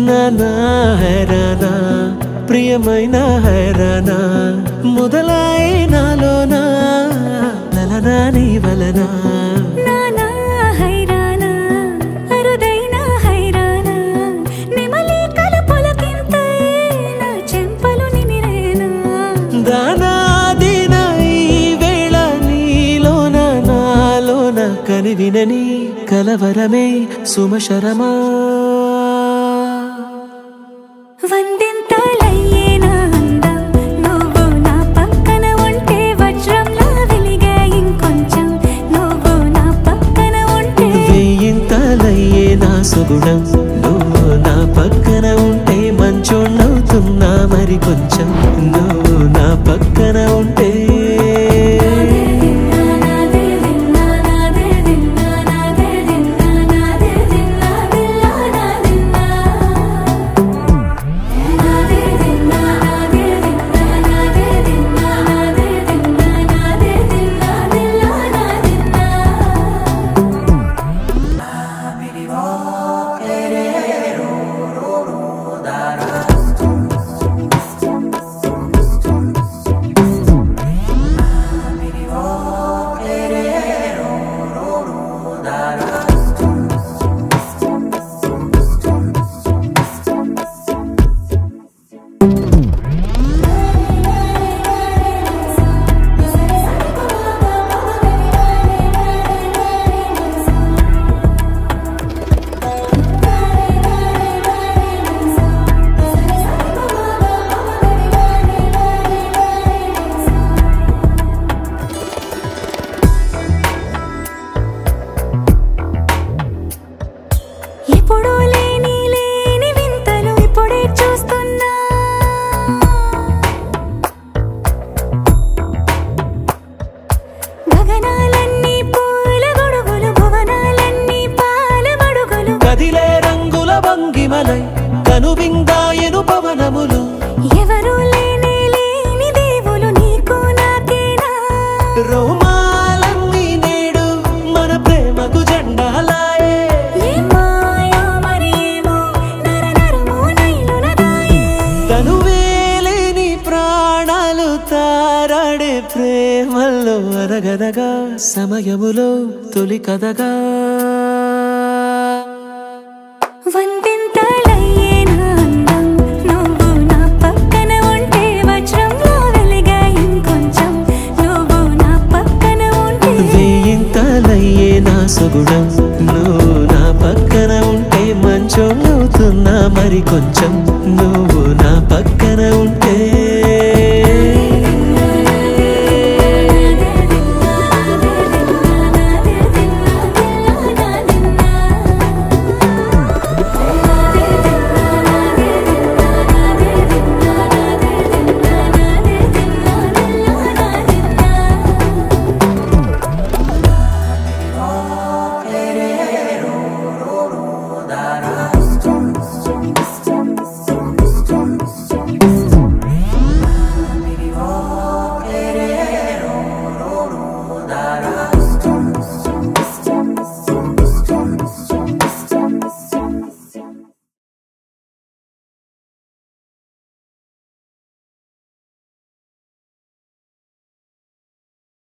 నానా హైరానా ప్రియమైన హైరానా మొదలాయే నాలోనా లలనా నీ వలనా నానా హైరానా అరుదైన హైరానా నిమలి కలుపులకింతై నా చెంపలు నిమిరేనా దానా దినా ఈ వేళ నీలోన నాలోన కనివినని కలవరమే సుమశరమా వందింతలయ్యే నా అందం నువ్వు నా పక్కన ఉంటే వజ్రంలా వెలిగే ఇంకొంచెం నువ్వు నా పక్కన ఉంటే వేయింతలయ్యే నా సుగుణం నువ్వు నా పక్కన ఉంటే మంచోణ్ణవుతున్నా మరి కొంచెం నువ్వు నా పక్కన ఉంటే ఎప్పుడూ లేని వింతలు ఇప్పుడే చూస్తున్నా గగనాలన్నీ పూల గొడుగులు భువనాలన్నీ పాల మడుగులు కదిలే రంగుల భంగిమలై కనువిందాయను పవనములు ఎవరూ లేని దేవులు నీకు నాకేనా రోమాలన్నీ నేడు మన ప్రేమకు జెండాలాయే తనువేలేని ప్రాణాలు తారాడే ప్రేమల్లో అనగనగా సమయములో తొలి కథగా వందింతలయ్యే నా అందం నువ్వు నా పక్కన ఉంటే వజ్రంలా వెలిగే ఇంకొంచెం నువ్వు నా పక్కన ఉంటే వేయింతలయ్యే నా సుగుణం నువ్వు నా పక్కన ఉంటే మంచోణ్ణవుతున్నా మరి కొంచెం